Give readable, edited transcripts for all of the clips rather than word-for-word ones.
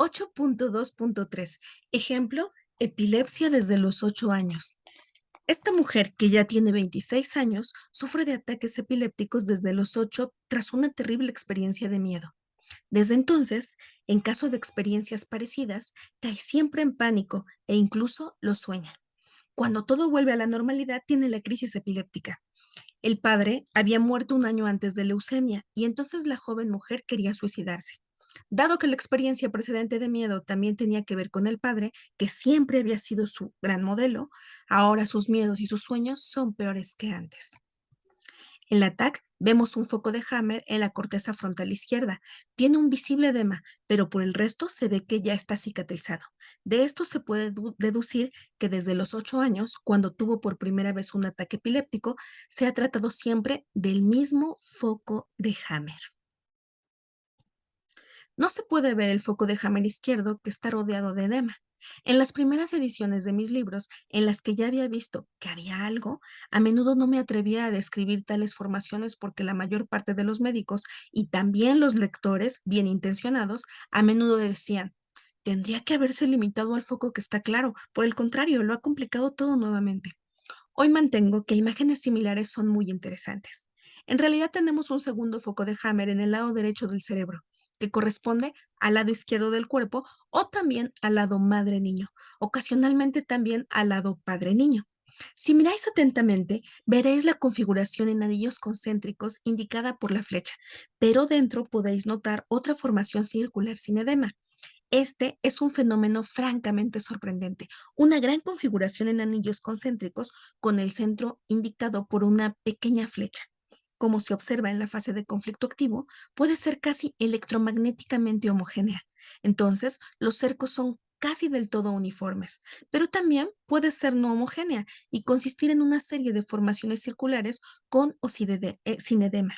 8.2.3. Ejemplo, epilepsia desde los 8 años. Esta mujer, que ya tiene 26 años, sufre de ataques epilépticos desde los 8 tras una terrible experiencia de miedo. Desde entonces, en caso de experiencias parecidas, cae siempre en pánico e incluso lo sueña. Cuando todo vuelve a la normalidad, tiene la crisis epiléptica. El padre había muerto un año antes de leucemia y entonces la joven mujer quería suicidarse. Dado que la experiencia precedente de miedo también tenía que ver con el padre, que siempre había sido su gran modelo, ahora sus miedos y sus sueños son peores que antes. En la TAC vemos un foco de Hammer en la corteza frontal izquierda. Tiene un visible edema, pero por el resto se ve que ya está cicatrizado. De esto se puede deducir que desde los 8 años, cuando tuvo por primera vez un ataque epiléptico, se ha tratado siempre del mismo foco de Hammer. No se puede ver el foco de Hammer izquierdo que está rodeado de edema. En las primeras ediciones de mis libros, en las que ya había visto que había algo, a menudo no me atrevía a describir tales formaciones porque la mayor parte de los médicos y también los lectores, bien intencionados, a menudo decían, tendría que haberse limitado al foco que está claro, por el contrario, lo ha complicado todo nuevamente. Hoy mantengo que imágenes similares son muy interesantes. En realidad tenemos un segundo foco de Hammer en el lado derecho del cerebro, que corresponde al lado izquierdo del cuerpo o también al lado madre-niño, ocasionalmente también al lado padre-niño. Si miráis atentamente, veréis la configuración en anillos concéntricos indicada por la flecha, pero dentro podéis notar otra formación circular sin edema. Este es un fenómeno francamente sorprendente, una gran configuración en anillos concéntricos con el centro indicado por una pequeña flecha. Como se observa en la fase de conflicto activo, puede ser casi electromagnéticamente homogénea. Entonces, los cercos son casi del todo uniformes, pero también puede ser no homogénea y consistir en una serie de formaciones circulares con o sin edema.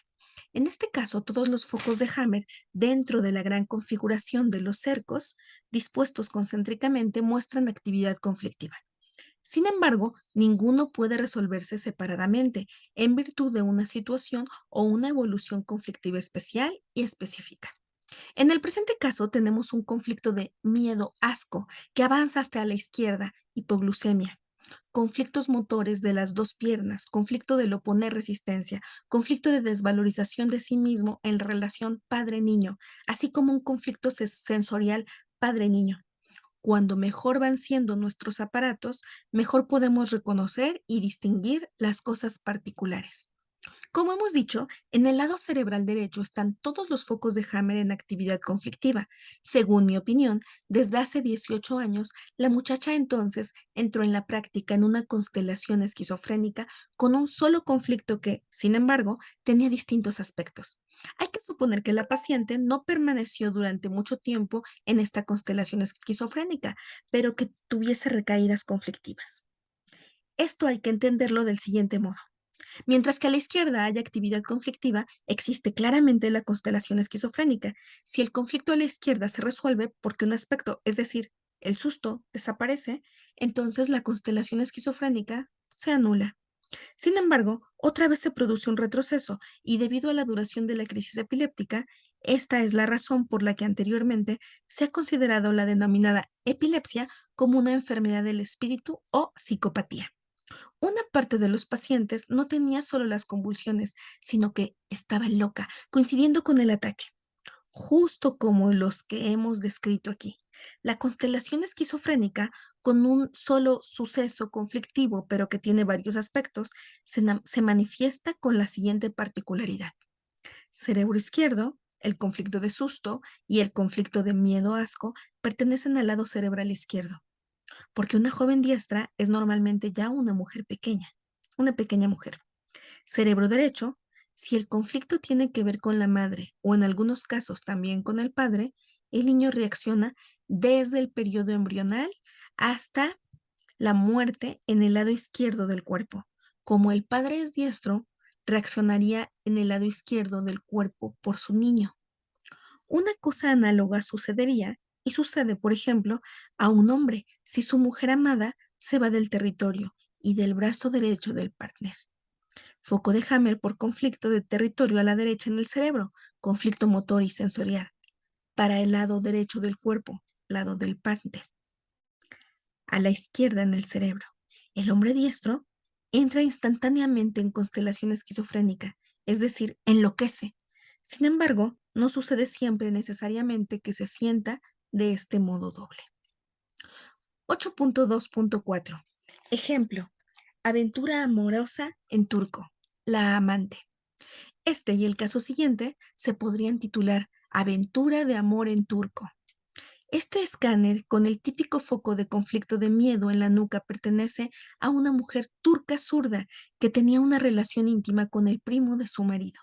En este caso, todos los focos de Hammer dentro de la gran configuración de los cercos dispuestos concéntricamente muestran actividad conflictiva. Sin embargo, ninguno puede resolverse separadamente en virtud de una situación o una evolución conflictiva especial y específica. En el presente caso tenemos un conflicto de miedo-asco que avanza hasta la izquierda, hipoglucemia, conflictos motores de las dos piernas, conflicto del oponer resistencia, conflicto de desvalorización de sí mismo en relación padre-niño, así como un conflicto sensorial padre-niño. Cuando mejor van siendo nuestros aparatos, mejor podemos reconocer y distinguir las cosas particulares. Como hemos dicho, en el lado cerebral derecho están todos los focos de Hammer en actividad conflictiva. Según mi opinión, desde hace 18 años, la muchacha entonces entró en la práctica en una constelación esquizofrénica con un solo conflicto que, sin embargo, tenía distintos aspectos. Hay que suponer que la paciente no permaneció durante mucho tiempo en esta constelación esquizofrénica, pero que tuviese recaídas conflictivas. Esto hay que entenderlo del siguiente modo. Mientras que a la izquierda hay actividad conflictiva, existe claramente la constelación esquizofrénica. Si el conflicto a la izquierda se resuelve porque un aspecto, es decir, el susto, desaparece, entonces la constelación esquizofrénica se anula. Sin embargo, otra vez se produce un retroceso y debido a la duración de la crisis epiléptica, esta es la razón por la que anteriormente se ha considerado la denominada epilepsia como una enfermedad del espíritu o psicopatía. Una parte de los pacientes no tenía solo las convulsiones, sino que estaba loca, coincidiendo con el ataque, justo como los que hemos descrito aquí. La constelación esquizofrénica, con un solo suceso conflictivo, pero que tiene varios aspectos, se manifiesta con la siguiente particularidad. Cerebro izquierdo, el conflicto de susto y el conflicto de miedo-asco pertenecen al lado cerebral izquierdo porque una joven diestra es normalmente ya una mujer pequeña, una pequeña mujer. Cerebro derecho, si el conflicto tiene que ver con la madre o en algunos casos también con el padre, el niño reacciona desde el periodo embrional hasta la muerte en el lado izquierdo del cuerpo. Como el padre es diestro, reaccionaría en el lado izquierdo del cuerpo por su niño. Una cosa análoga sucedería y sucede, por ejemplo, a un hombre si su mujer amada se va del territorio y del brazo derecho del partner. Foco de Hammer por conflicto de territorio a la derecha en el cerebro, conflicto motor y sensorial. para el lado derecho del cuerpo, lado del partner, a la izquierda en el cerebro. El hombre diestro entra instantáneamente en constelación esquizofrénica, es decir, enloquece. Sin embargo, no sucede siempre necesariamente que se sienta de este modo doble. 8.2.4. Ejemplo. Aventura amorosa en turco. La amante. Este y el caso siguiente se podrían titular Aventura de amor en turco. Este escáner, con el típico foco de conflicto de miedo en la nuca, pertenece a una mujer turca zurda que tenía una relación íntima con el primo de su marido.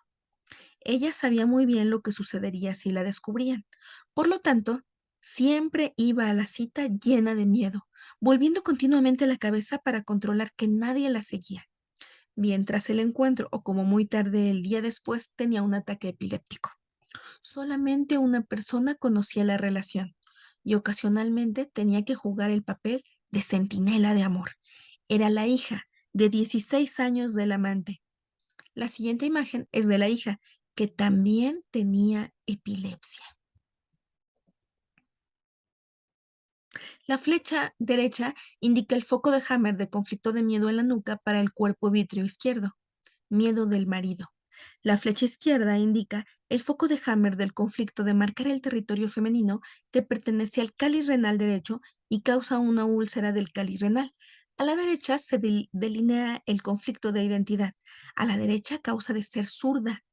Ella sabía muy bien lo que sucedería si la descubrían. Por lo tanto, siempre iba a la cita llena de miedo, volviendo continuamente la cabeza para controlar que nadie la seguía. Bien tras el encuentro o como muy tarde el día después tenía un ataque epiléptico. Solamente una persona conocía la relación y ocasionalmente tenía que jugar el papel de centinela de amor. Era la hija de 16 años del amante. La siguiente imagen es de la hija, que también tenía epilepsia. La flecha derecha indica el foco de Hammer de conflicto de miedo en la nuca para el cuerpo vítreo izquierdo, miedo del marido. La flecha izquierda indica el foco de Hammer del conflicto de marcar el territorio femenino que pertenece al cáliz renal derecho y causa una úlcera del cáliz renal. A la derecha se delinea el conflicto de identidad. A la derecha causa de ser zurda.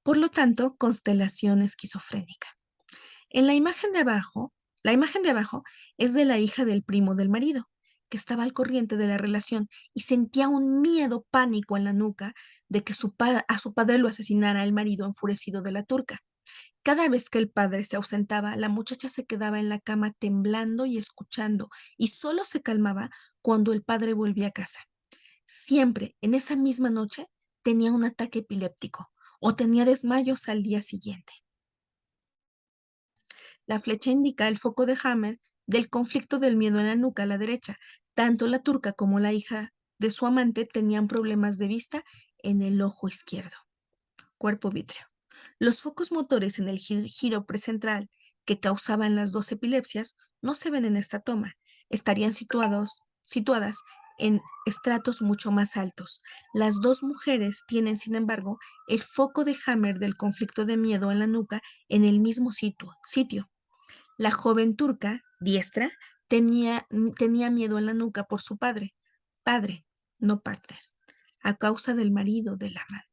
Por lo tanto, constelación esquizofrénica. En la imagen de abajo es de la hija del primo del marido, que estaba al corriente de la relación y sentía un miedo pánico en la nuca de que a su padre lo asesinara el marido enfurecido de la turca. Cada vez que el padre se ausentaba, la muchacha se quedaba en la cama temblando y escuchando, y solo se calmaba cuando el padre volvía a casa. Siempre, en esa misma noche, tenía un ataque epiléptico o tenía desmayos al día siguiente. La flecha indica el foco de Hammer del conflicto del miedo en la nuca a la derecha. Tanto la turca como la hija de su amante tenían problemas de vista en el ojo izquierdo. Cuerpo vítreo. Los focos motores en el giro precentral que causaban las dos epilepsias no se ven en esta toma. Estarían situadas en estratos mucho más altos. Las dos mujeres tienen, sin embargo, el foco de Hammer del conflicto de miedo en la nuca en el mismo sitio. La joven turca, diestra, tenía miedo en la nuca por su padre, no partner, a causa del marido del amante.